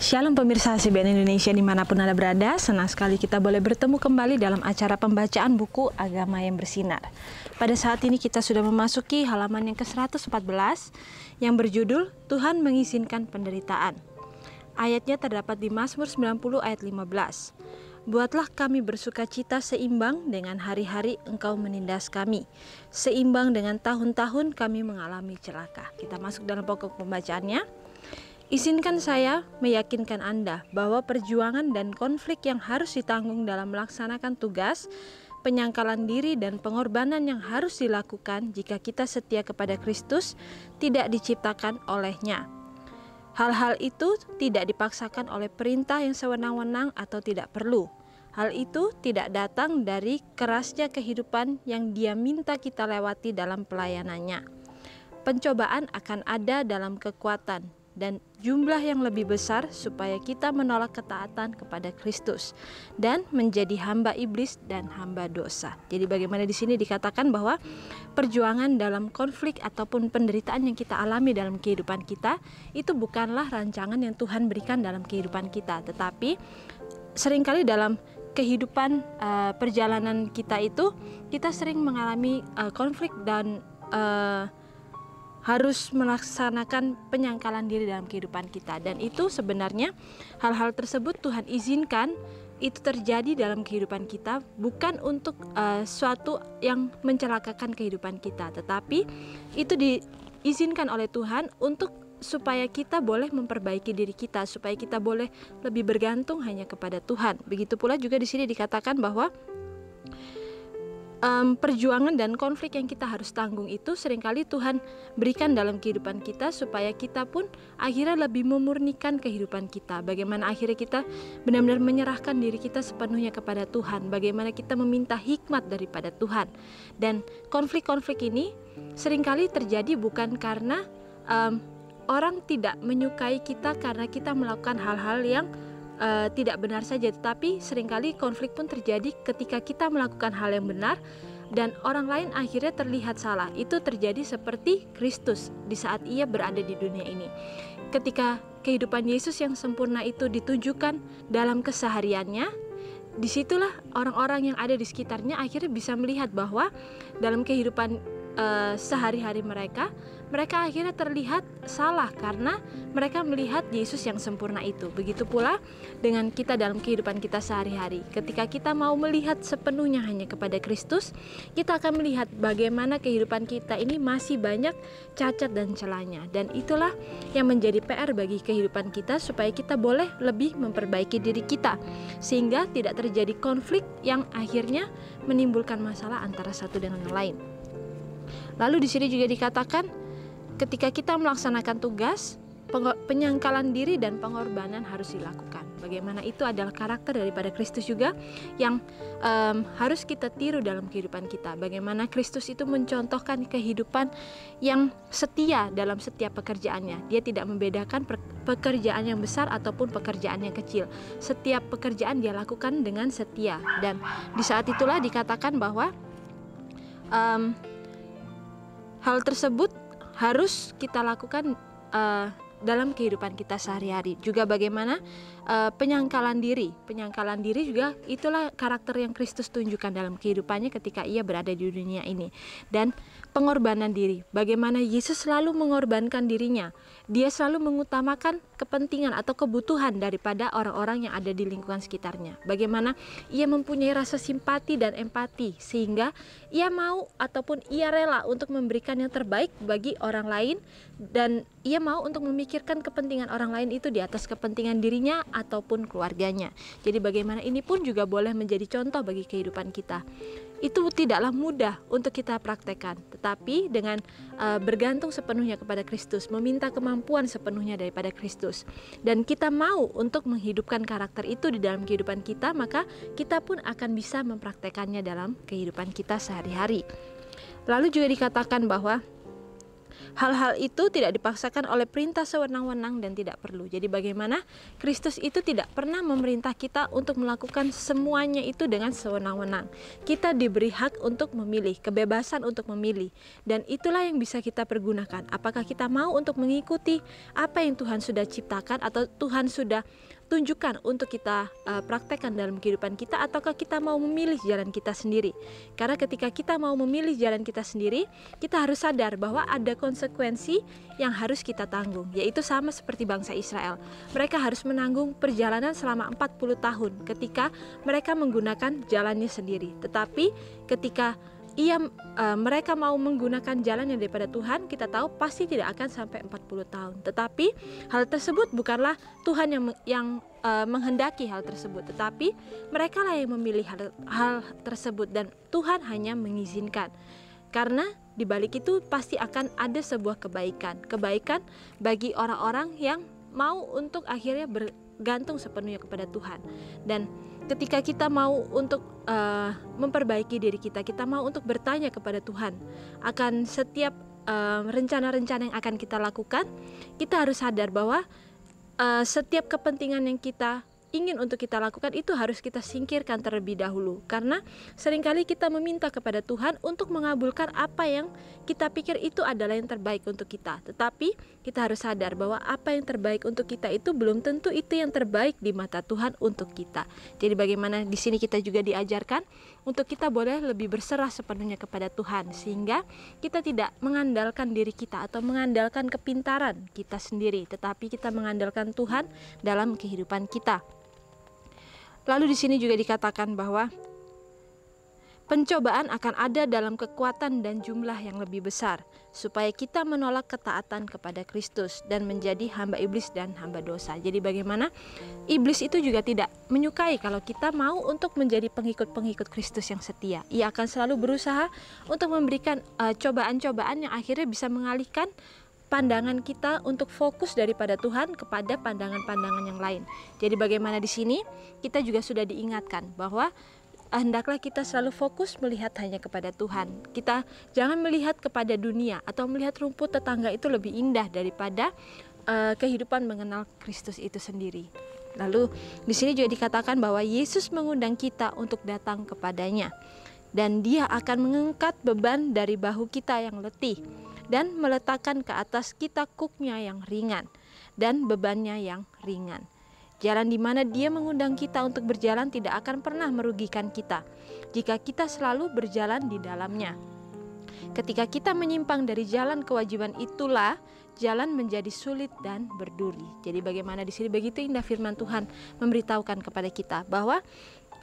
Shalom pemirsa CBN Indonesia dimanapun Anda berada, senang sekali kita boleh bertemu kembali dalam acara pembacaan buku Agama yang Bersinar. Pada saat ini kita sudah memasuki halaman yang ke-114 yang berjudul Tuhan Mengizinkan Penderitaan. Ayatnya terdapat di Mazmur 90 ayat 15. Buatlah kami bersuka cita seimbang dengan hari-hari Engkau menindas kami, seimbang dengan tahun-tahun kami mengalami celaka. Kita masuk dalam pokok pembacaannya. Izinkan saya meyakinkan Anda bahwa perjuangan dan konflik yang harus ditanggung dalam melaksanakan tugas, penyangkalan diri dan pengorbanan yang harus dilakukan jika kita setia kepada Kristus tidak diciptakan olehnya. Hal-hal itu tidak dipaksakan oleh perintah yang sewenang-wenang atau tidak perlu. Hal itu tidak datang dari kerasnya kehidupan yang Dia minta kita lewati dalam pelayanannya. Pencobaan akan ada dalam kekuatan dan jumlah yang lebih besar supaya kita menolak ketaatan kepada Kristus dan menjadi hamba iblis dan hamba dosa. Jadi bagaimana di sini dikatakan bahwa perjuangan dalam konflik ataupun penderitaan yang kita alami dalam kehidupan kita itu bukanlah rancangan yang Tuhan berikan dalam kehidupan kita, tetapi seringkali dalam kehidupan perjalanan kita itu kita sering mengalami konflik dan harus melaksanakan penyangkalan diri dalam kehidupan kita. Dan itu sebenarnya hal-hal tersebut Tuhan izinkan itu terjadi dalam kehidupan kita, bukan untuk suatu yang mencelakakan kehidupan kita, tetapi itu diizinkan oleh Tuhan untuk supaya kita boleh memperbaiki diri kita, supaya kita boleh lebih bergantung hanya kepada Tuhan. Begitu pula juga di sini dikatakan bahwa perjuangan dan konflik yang kita harus tanggung itu seringkali Tuhan berikan dalam kehidupan kita supaya kita pun akhirnya lebih memurnikan kehidupan kita. Bagaimana akhirnya kita benar-benar menyerahkan diri kita sepenuhnya kepada Tuhan. Bagaimana kita meminta hikmat daripada Tuhan. Dan konflik-konflik ini seringkali terjadi bukan karena orang tidak menyukai kita karena kita melakukan hal-hal yang tidak benar saja, tetapi seringkali konflik pun terjadi ketika kita melakukan hal yang benar dan orang lain akhirnya terlihat salah. Itu terjadi seperti Kristus di saat Ia berada di dunia ini. Ketika kehidupan Yesus yang sempurna itu ditunjukkan dalam kesehariannya, disitulah orang-orang yang ada di sekitarnya akhirnya bisa melihat bahwa dalam kehidupan sehari-hari mereka akhirnya terlihat salah karena mereka melihat Yesus yang sempurna itu. Begitu pula dengan kita dalam kehidupan kita sehari-hari. Ketika kita mau melihat sepenuhnya hanya kepada Kristus, kita akan melihat bagaimana kehidupan kita ini masih banyak cacat dan celahnya. Dan itulah yang menjadi PR bagi kehidupan kita supaya kita boleh lebih memperbaiki diri kita sehingga tidak terjadi konflik yang akhirnya menimbulkan masalah antara satu dengan yang lain. Lalu di sini juga dikatakan ketika kita melaksanakan tugas, penyangkalan diri dan pengorbanan harus dilakukan. Bagaimana itu adalah karakter daripada Kristus juga yang harus kita tiru dalam kehidupan kita. Bagaimana Kristus itu mencontohkan kehidupan yang setia dalam setiap pekerjaannya. Dia tidak membedakan pekerjaan yang besar ataupun pekerjaan yang kecil. Setiap pekerjaan dia lakukan dengan setia. Dan di saat itulah dikatakan bahwa hal tersebut harus kita lakukan dalam kehidupan kita sehari-hari. Juga bagaimana penyangkalan diri. Penyangkalan diri juga itulah karakter yang Kristus tunjukkan dalam kehidupannya ketika Ia berada di dunia ini. Dan pengorbanan diri. Bagaimana Yesus selalu mengorbankan dirinya. Dia selalu mengutamakan kepentingan atau kebutuhan daripada orang-orang yang ada di lingkungan sekitarnya. Bagaimana Ia mempunyai rasa simpati dan empati sehingga Ia mau ataupun Ia rela untuk memberikan yang terbaik bagi orang lain dan Ia mau untuk memikirkan kepentingan orang lain itu di atas kepentingan dirinya ataupun keluarganya. Jadi bagaimana ini pun juga boleh menjadi contoh bagi kehidupan kita. Itu tidaklah mudah untuk kita praktekkan, tetapi dengan bergantung sepenuhnya kepada Kristus, meminta kemampuan sepenuhnya daripada Kristus, dan kita mau untuk menghidupkan karakter itu di dalam kehidupan kita, maka kita pun akan bisa mempraktekannya dalam kehidupan kita sehari-hari. Lalu juga dikatakan bahwa Hal-hal itu tidak dipaksakan oleh perintah sewenang-wenang dan tidak perlu. Jadi bagaimana Kristus itu tidak pernah memerintah kita untuk melakukan semuanya itu dengan sewenang-wenang. Kita diberi hak untuk memilih, kebebasan untuk memilih, dan itulah yang bisa kita pergunakan. Apakah kita mau untuk mengikuti apa yang Tuhan sudah ciptakan atau Tuhan sudah tunjukkan untuk kita praktekkan dalam kehidupan kita, ataukah kita mau memilih jalan kita sendiri. Karena ketika kita mau memilih jalan kita sendiri, kita harus sadar bahwa ada konsekuensi yang harus kita tanggung, yaitu sama seperti bangsa Israel. Mereka harus menanggung perjalanan selama 40 tahun ketika mereka menggunakan jalannya sendiri. Tetapi ketika mereka mau menggunakan jalan yang daripada Tuhan, kita tahu pasti tidak akan sampai 40 tahun. Tetapi hal tersebut bukanlah Tuhan yang menghendaki hal tersebut, tetapi mereka lah yang memilih hal tersebut, dan Tuhan hanya mengizinkan. Karena di balik itu pasti akan ada sebuah kebaikan bagi orang-orang yang mau untuk akhirnya bergantung sepenuhnya kepada Tuhan. Dan ketika kita mau untuk memperbaiki diri kita mau untuk bertanya kepada Tuhan akan setiap rencana-rencana yang akan kita lakukan, kita harus sadar bahwa setiap kepentingan yang kita ingin untuk kita lakukan itu harus kita singkirkan terlebih dahulu. Karena seringkali kita meminta kepada Tuhan untuk mengabulkan apa yang kita pikir itu adalah yang terbaik untuk kita. Tetapi kita harus sadar bahwa apa yang terbaik untuk kita itu belum tentu itu yang terbaik di mata Tuhan untuk kita. Jadi bagaimana di sini kita juga diajarkan untuk kita boleh lebih berserah sepenuhnya kepada Tuhan, sehingga kita tidak mengandalkan diri kita atau mengandalkan kepintaran kita sendiri, tetapi kita mengandalkan Tuhan dalam kehidupan kita. Lalu di sini juga dikatakan bahwa pencobaan akan ada dalam kekuatan dan jumlah yang lebih besar, supaya kita menolak ketaatan kepada Kristus dan menjadi hamba iblis dan hamba dosa. Jadi bagaimana iblis itu juga tidak menyukai kalau kita mau untuk menjadi pengikut-pengikut Kristus yang setia. Ia akan selalu berusaha untuk memberikan cobaan-cobaan yang akhirnya bisa mengalihkan pandangan kita untuk fokus daripada Tuhan kepada pandangan-pandangan yang lain. Jadi bagaimana di sini kita juga sudah diingatkan bahwa hendaklah kita selalu fokus melihat hanya kepada Tuhan. Kita jangan melihat kepada dunia atau melihat rumput tetangga itu lebih indah daripada kehidupan mengenal Kristus itu sendiri. Lalu di sini juga dikatakan bahwa Yesus mengundang kita untuk datang kepadanya, dan Dia akan mengangkat beban dari bahu kita yang letih dan meletakkan ke atas kita kuknya yang ringan dan bebannya yang ringan. Jalan di mana Dia mengundang kita untuk berjalan tidak akan pernah merugikan kita jika kita selalu berjalan di dalamnya. Ketika kita menyimpang dari jalan kewajiban itulah jalan menjadi sulit dan berduri. Jadi bagaimana di sini begitu indah firman Tuhan memberitahukan kepada kita bahwa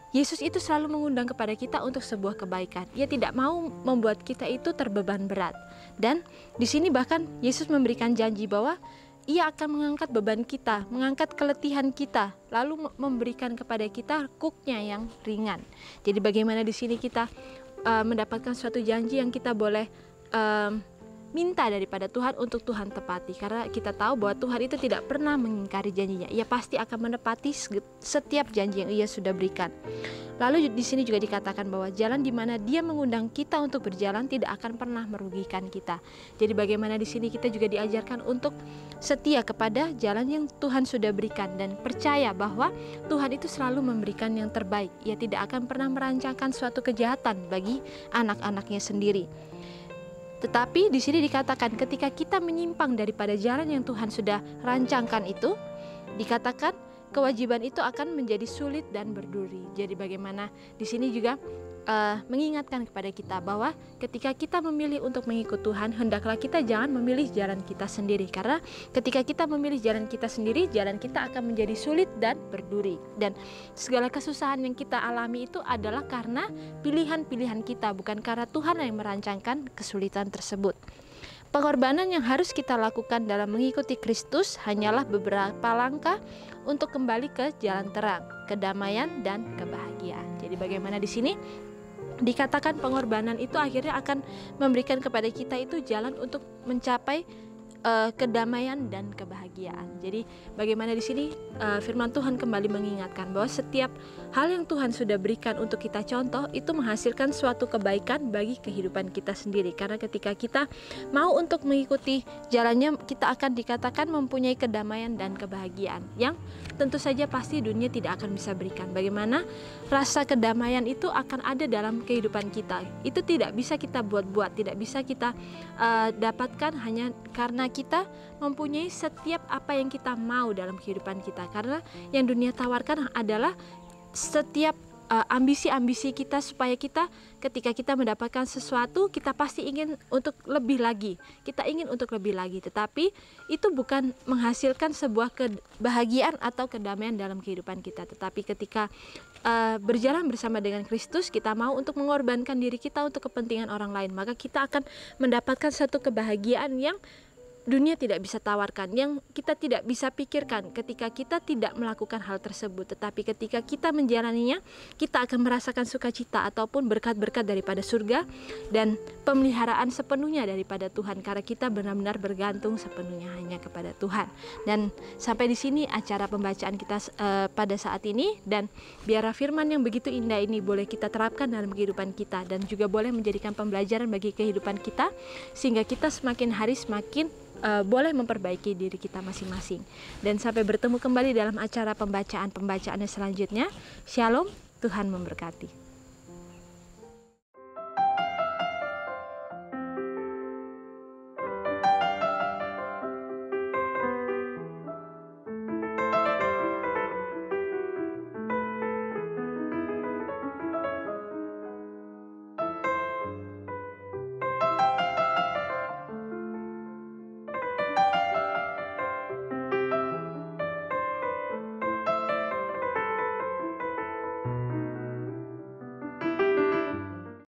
Yesus itu selalu mengundang kepada kita untuk sebuah kebaikan. Ia tidak mau membuat kita itu terbeban berat. Dan di sini bahkan Yesus memberikan janji bahwa Ia akan mengangkat beban kita, mengangkat keletihan kita, lalu memberikan kepada kita kuknya yang ringan. Jadi bagaimana di sini kita mendapatkan suatu janji yang kita boleh minta daripada Tuhan untuk Tuhan tepati, karena kita tahu bahwa Tuhan itu tidak pernah mengingkari janjinya. Ia pasti akan menepati setiap janji yang Ia sudah berikan. Lalu di sini juga dikatakan bahwa jalan di mana Dia mengundang kita untuk berjalan tidak akan pernah merugikan kita. Jadi bagaimana di sini kita juga diajarkan untuk setia kepada jalan yang Tuhan sudah berikan dan percaya bahwa Tuhan itu selalu memberikan yang terbaik. Ia tidak akan pernah merancangkan suatu kejahatan bagi anak-anaknya sendiri. Tetapi di sini dikatakan ketika kita menyimpang daripada jalan yang Tuhan sudah rancangkan itu, dikatakan kewajiban itu akan menjadi sulit dan berduri. Jadi bagaimana di sini juga mengingatkan kepada kita bahwa ketika kita memilih untuk mengikut Tuhan, hendaklah kita jangan memilih jalan kita sendiri. Karena ketika kita memilih jalan kita sendiri, jalan kita akan menjadi sulit dan berduri. Dan segala kesusahan yang kita alami itu adalah karena pilihan-pilihan kita, bukan karena Tuhan yang merancangkan kesulitan tersebut. Pengorbanan yang harus kita lakukan dalam mengikuti Kristus hanyalah beberapa langkah untuk kembali ke jalan terang, kedamaian, dan kebahagiaan. Jadi bagaimana di sini dikatakan pengorbanan itu akhirnya akan memberikan kepada kita itu jalan untuk mencapai kedamaian dan kebahagiaan. Jadi bagaimana di sini firman Tuhan kembali mengingatkan bahwa setiap hal yang Tuhan sudah berikan untuk kita contoh itu menghasilkan suatu kebaikan bagi kehidupan kita sendiri. Karena ketika kita mau untuk mengikuti jalannya, kita akan dikatakan mempunyai kedamaian dan kebahagiaan yang tentu saja pasti dunia tidak akan bisa berikan. Bagaimana rasa kedamaian itu akan ada dalam kehidupan kita. Itu tidak bisa kita buat-buat, tidak bisa kita dapatkan hanya karena kita mempunyai setiap apa yang kita mau dalam kehidupan kita. Karena yang dunia tawarkan adalah setiap ambisi-ambisi kita, supaya kita ketika kita mendapatkan sesuatu, kita pasti ingin untuk lebih lagi, kita ingin untuk lebih lagi. Tetapi itu bukan menghasilkan sebuah kebahagiaan atau kedamaian dalam kehidupan kita. Tetapi ketika berjalan bersama dengan Kristus, kita mau untuk mengorbankan diri kita untuk kepentingan orang lain, maka kita akan mendapatkan satu kebahagiaan yang dunia tidak bisa tawarkan, yang kita tidak bisa pikirkan ketika kita tidak melakukan hal tersebut. Tetapi ketika kita menjalaninya, kita akan merasakan sukacita ataupun berkat-berkat daripada surga dan pemeliharaan sepenuhnya daripada Tuhan, karena kita benar-benar bergantung sepenuhnya hanya kepada Tuhan. Dan sampai di sini acara pembacaan kita pada saat ini, dan biarlah firman yang begitu indah ini boleh kita terapkan dalam kehidupan kita dan juga boleh menjadikan pembelajaran bagi kehidupan kita, sehingga kita semakin hari semakin boleh memperbaiki diri kita masing-masing. Dan sampai bertemu kembali dalam acara pembacaan-pembacaannya selanjutnya. Shalom, Tuhan memberkati.